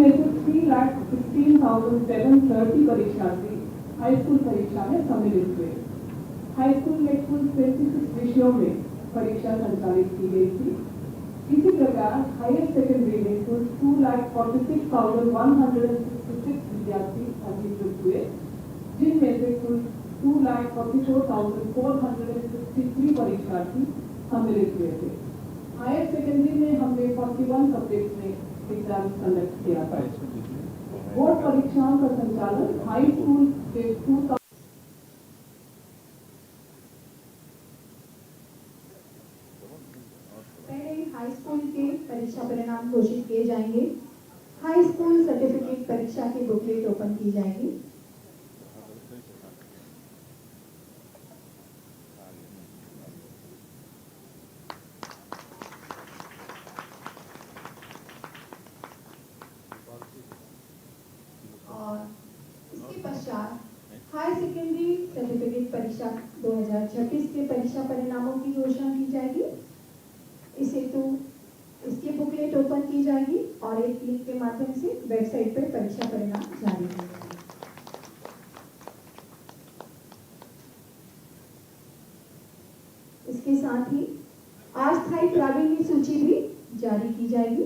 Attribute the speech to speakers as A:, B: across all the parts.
A: जिनमें से 3,16,730 परीक्षार्थी हाई स्कूल परीक्षा में सम्मिलित हुए। हाई स्कूल में कुल 26 विषयों में परीक्षा संचालित की गई थी। इसी प्रकार हायर सेकेंडरी में कुल 2,46,166 विद्यार्थी पंजीकृत हुए, जिनमें से कुल 2,44,463 परीक्षार्थी सम्मिलित हुए थे। हायर सेकेंडरी में हमने 41 सब्जेक्ट में एग्जाम कंडक्ट किया था। बोर्ड परीक्षाओं का संचालन हाई स्कूल के 2000
B: हाई स्कूल के परीक्षा परिणाम घोषित किए जाएंगे। हाई स्कूल सर्टिफिकेट परीक्षा की बुकलेट ओपन की जाएगी। और इसके पश्चात हाई सेकेंडरी सर्टिफिकेट परीक्षा 2026 के परीक्षा परिणामों की घोषणा की जाएगी। इस हेतु इसकी बुकलेट ओपन की जाएगी और एक लिंक के माध्यम से वेबसाइट पर परीक्षा परिणाम जारी किए जाएंगे। इसके साथ ही अस्थायी प्रावीण्य सूची भी जारी की जाएगी।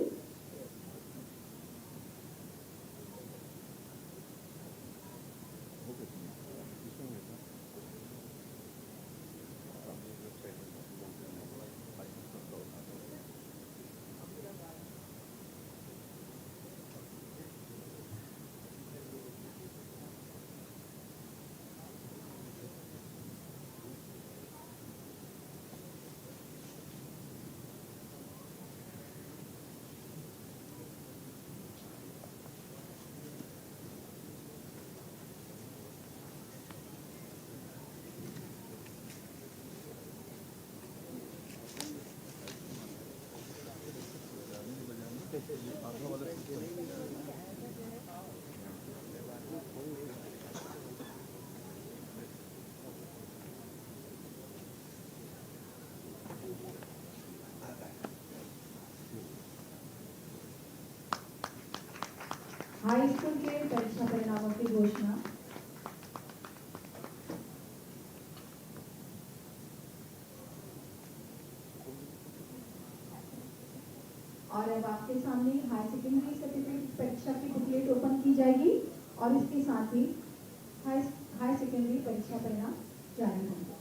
B: हाई स्कूल के परीक्षा परिणामों की घोषणा और अब आपके सामने हाई सेकेंडरी सर्टिफिकेट परीक्षा की बुकलेट ओपन की जाएगी और इसके साथ ही हाई सेकेंडरी परीक्षा परिणाम जारी होंगे।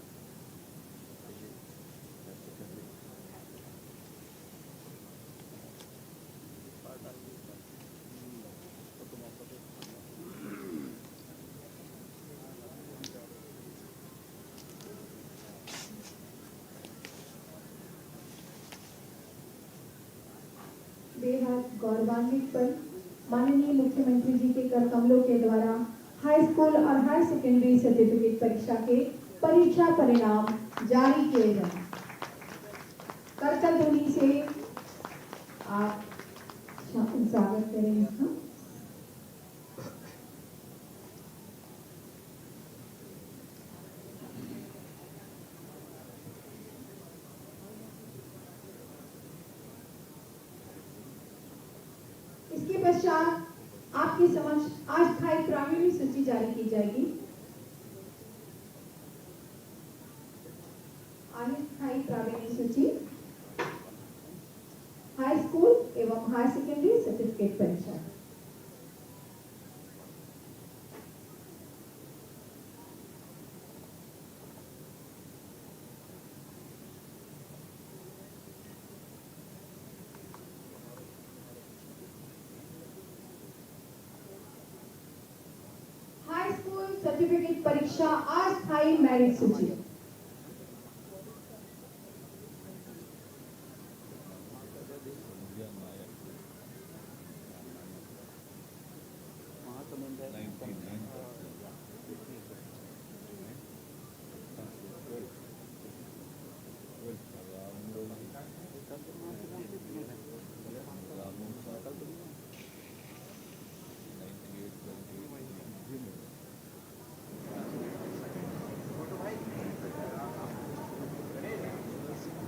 B: बेहद गौरवान्वित पर माननीय मुख्यमंत्री जी के कर कमलों के द्वारा हाई स्कूल और हायर सेकेंडरी सर्टिफिकेट परीक्षा के परीक्षा परिणाम जारी किए जाए। करतल ध्वनि से आप स्वागत करें इसका। इसके पश्चात आपके समक्ष अस्थायी प्रावीण्य सूची जारी की जाएगी। अस्थायी प्रावीण्य सूची हाई स्कूल एवं हायर सेकेंडरी सर्टिफिकेट परीक्षा। सर्टिफिकेट परीक्षा अस्थायी मेरिट सूची।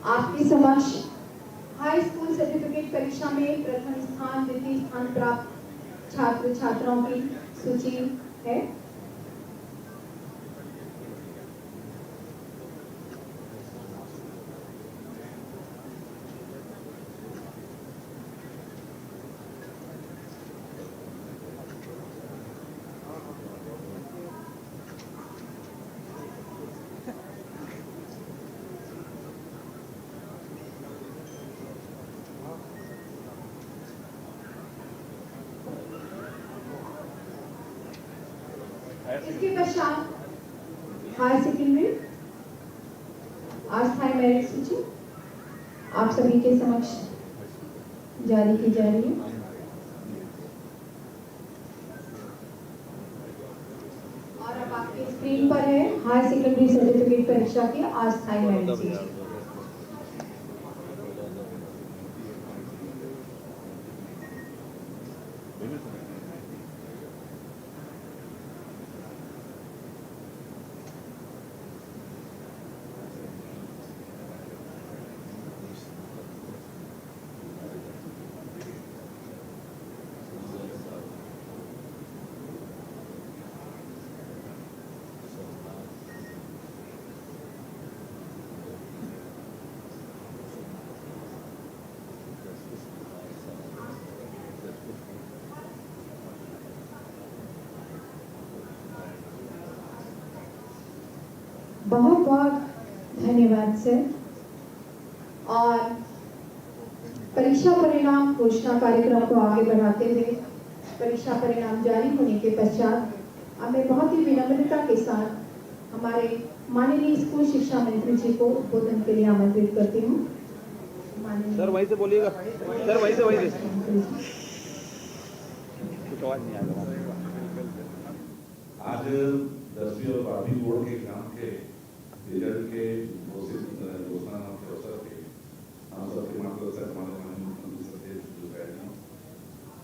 B: आपके समक्ष हाई स्कूल सर्टिफिकेट परीक्षा में प्रथम स्थान, द्वितीय स्थान प्राप्त छात्र छात्राओं की सूची है। इसके पश्चात हायर सेकेंडरी अस्थायी मेरिट सूची आप सभी के समक्ष जारी की जा रही है। और अब आपकी स्क्रीन पर है हायर सेकेंडरी सर्टिफिकेट परीक्षा की अस्थायी मेरिट सूची। बहुत बहुत धन्यवाद सर। और परीक्षा परिणाम घोषणा कार्यक्रम को आगे बढ़ाते हुए परीक्षा परिणाम जारी होने के पश्चात अब मैं बहुत ही विनम्रता के साथ हमारे माननीय स्कूल शिक्षा मंत्री जी को उद्बोधन के लिए आमंत्रित करती हूँ।
C: सर वहीं से बोलिएगा, सर वहीं से कुछ आवाज नहीं आएगा।
D: आज 10वीं और 12वीं बोर्ड के एग्जाम के रिजल्ट के घोषणा के अवसर पे हम सबके मार्गदर्शक हमारे माननीय मुख्यमंत्री सदैव जी,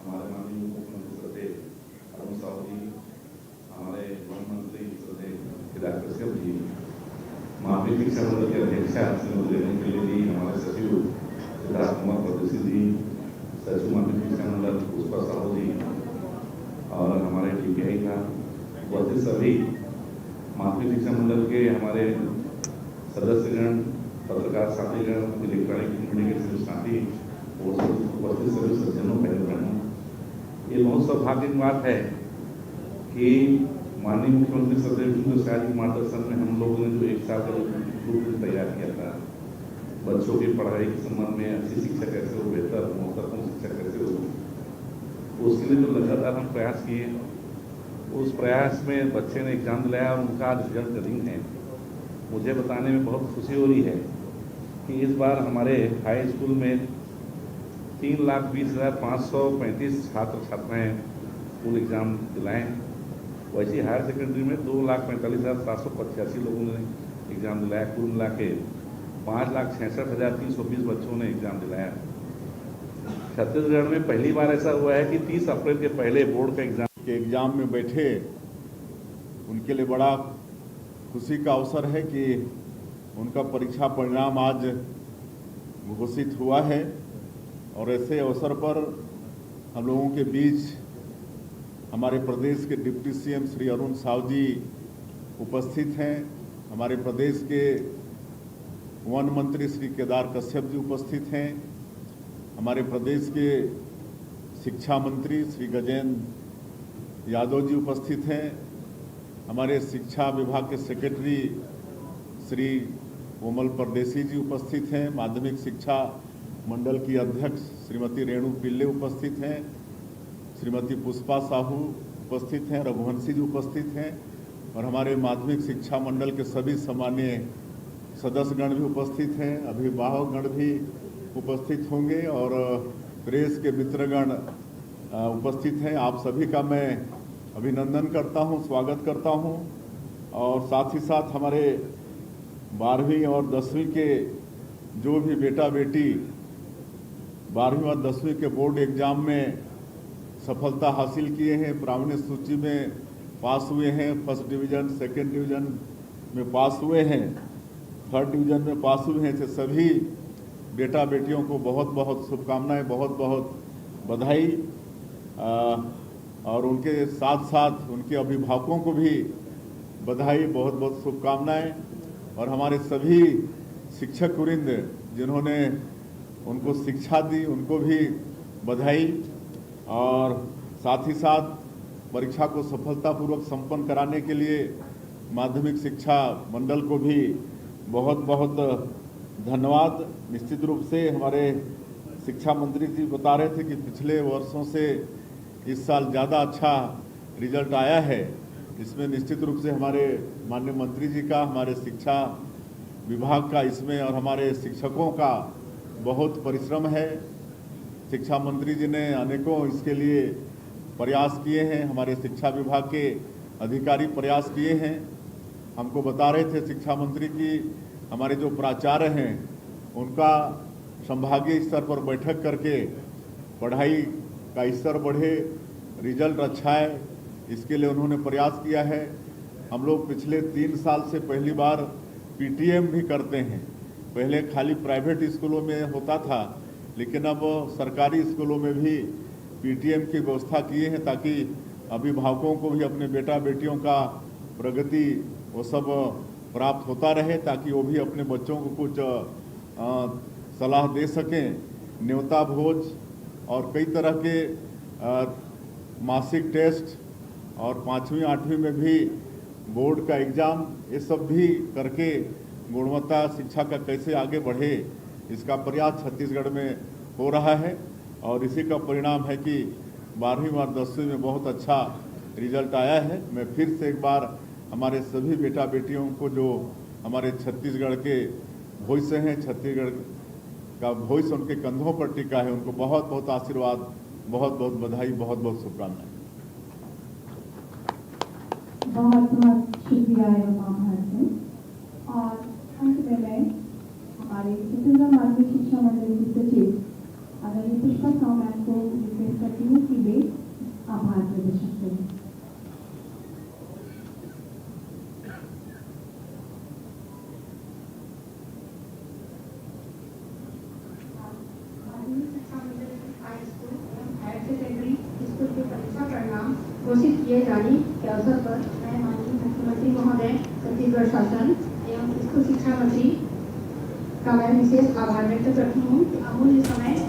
D: हमारे माननीय मुख्यमंत्री सदैव अरुण साहू जी, हमारे वन मंत्री सदैव केदार कश्यप जी, माध्यमिक शिक्षा मंडल के अध्यक्षा श्रीमती रेणु जी, हमारे सचिव सिद्धार्थ कुमार परदेसी जी, सचिव माध्यमिक शिक्षा मंडल पुष्पा साहू जी और हमारे टीपीआई का उपस्थित सभी माध्यमिक शिक्षा मंडल के हमारे सदस्यगण, पत्रकार साथीगण, इलेक्ट्रॉनिक कम्युनिकेशन साथी और उपस्थित सभी सज्जनों, बहनों, ये बहुत सौभाग्य की बात है कि माननीय मुख्यमंत्री सदैव जी शाह के मार्गदर्शन में हम लोगों ने जो एक साल का रूप तैयार किया था, बच्चों की पढ़ाई के संबंध में अच्छी शिक्षा कैसे हो, बेहतर महत्वपूर्ण शिक्षा कैसे हो, उसके लिए जो लगातार हम प्रयास किए, उस प्रयास में बच्चे ने एग्जाम दिलाया और उनका आज रिजल्ट का दिन है। मुझे बताने में बहुत खुशी हो रही है कि इस बार हमारे हाई स्कूल में 3,20,535 छात्र छात्राएँ स्कूल एग्ज़ाम दिलाएँ। वैसे हायर सेकेंडरी में 2,45,785 लोगों ने एग्ज़ाम दिलाया। कुल मिला के 5,66,320 बच्चों ने एग्ज़ाम दिलाया। छत्तीसगढ़ में पहली बार ऐसा हुआ है कि 30 अप्रैल के पहले बोर्ड का
E: एग्ज़ाम में बैठे उनके लिए बड़ा खुशी का अवसर है कि उनका परीक्षा परिणाम आज घोषित हुआ है। और ऐसे अवसर पर हम लोगों के बीच हमारे प्रदेश के डिप्टी सीएम श्री अरुण साहू जी उपस्थित हैं। हमारे प्रदेश के वन मंत्री श्री केदार कश्यप जी उपस्थित हैं। हमारे प्रदेश के शिक्षा मंत्री श्री गजेंद्र यादव जी उपस्थित हैं। हमारे शिक्षा विभाग के सेक्रेटरी श्री कोमल परदेसी जी उपस्थित हैं। माध्यमिक शिक्षा मंडल की अध्यक्ष श्रीमती रेणु पिल्ले उपस्थित हैं। श्रीमती पुष्पा साहू उपस्थित हैं। रघुवंशी जी उपस्थित हैं। और हमारे माध्यमिक शिक्षा मंडल के सभी सामान्य सदस्यगण भी उपस्थित हैं। अभिभावकगण भी उपस्थित होंगे और प्रेस के मित्रगण उपस्थित हैं। आप सभी का मैं अभिनंदन करता हूं, स्वागत करता हूं। और साथ ही साथ हमारे 12वीं और 10वीं के जो भी बेटा बेटी 12वीं और 10वीं के बोर्ड एग्जाम में सफलता हासिल किए हैं, प्रावीण्य सूची में पास हुए हैं, फर्स्ट डिवीज़न, सेकंड डिवीज़न में पास हुए हैं, थर्ड डिवीज़न में पास हुए हैं, तो सभी बेटा बेटियों को बहुत बहुत शुभकामनाएं, बहुत बहुत बधाई। और उनके साथ साथ उनके अभिभावकों को भी बधाई, बहुत बहुत शुभकामनाएं। और हमारे सभी शिक्षक वृंद जिन्होंने उनको शिक्षा दी उनको भी बधाई। और साथ ही साथ परीक्षा को सफलतापूर्वक संपन्न कराने के लिए माध्यमिक शिक्षा मंडल को भी बहुत बहुत धन्यवाद। निश्चित रूप से हमारे शिक्षा मंत्री जी बता रहे थे कि पिछले वर्षों से इस साल ज़्यादा अच्छा रिजल्ट आया है। इसमें निश्चित रूप से हमारे माननीय मंत्री जी का, हमारे शिक्षा विभाग का इसमें और हमारे शिक्षकों का बहुत परिश्रम है। शिक्षा मंत्री जी ने अनेकों इसके लिए प्रयास किए हैं, हमारे शिक्षा विभाग के अधिकारी प्रयास किए हैं। हमको बता रहे थे शिक्षा मंत्री की हमारे जो प्राचार्य हैं उनका संभागीय स्तर पर बैठक करके पढ़ाई का स्तर बढ़े, रिजल्ट अच्छा है, इसके लिए उन्होंने प्रयास किया है। हम लोग पिछले 3 साल से पहली बार पीटीएम भी करते हैं। पहले खाली प्राइवेट स्कूलों में होता था, लेकिन अब सरकारी स्कूलों में भी पीटीएम की व्यवस्था किए हैं ताकि अभिभावकों को भी अपने बेटा बेटियों का प्रगति वो सब प्राप्त होता रहे, ताकि वो भी अपने बच्चों को कुछ सलाह दे सकें। न्योता भोज और कई तरह के मासिक टेस्ट और 5वीं 8वीं में भी बोर्ड का एग्ज़ाम, ये सब भी करके गुणवत्ता शिक्षा का कैसे आगे बढ़े इसका प्रयास छत्तीसगढ़ में हो रहा है। और इसी का परिणाम है कि 12वीं और 10वीं में बहुत अच्छा रिजल्ट आया है। मैं फिर से एक बार हमारे सभी बेटा बेटियों को जो हमारे छत्तीसगढ़ के भविष्य हैं, छत्तीसगढ़ का भविष्य उनके कंधों पर टिका है, उनको बहुत बहुत आशीर्वाद, बहुत बहुत बधाई, बहुत बहुत शुभकामनाएं।
B: बहुत बहुत शुक्रिया एवं आभार है। और अंत में मैं हमारे छत्तीसगढ़ माध्यमिक शिक्षा मंडल की सचिव आदरणीय पुष्पा साहू मैम को रिक्वेस्ट करती हूँ कि वे आभार प्रदर्शन करें।
F: हायर सेकेंडरी स्कूल के परीक्षा परिणाम घोषित किए जाने के अवसर पर मैं माननीय मुख्यमंत्री महोदय, छत्तीसगढ़ शासन एवं स्कूल शिक्षा मंत्री का मैं विशेष आभार व्यक्त करती हूँ कि अमूल्य समय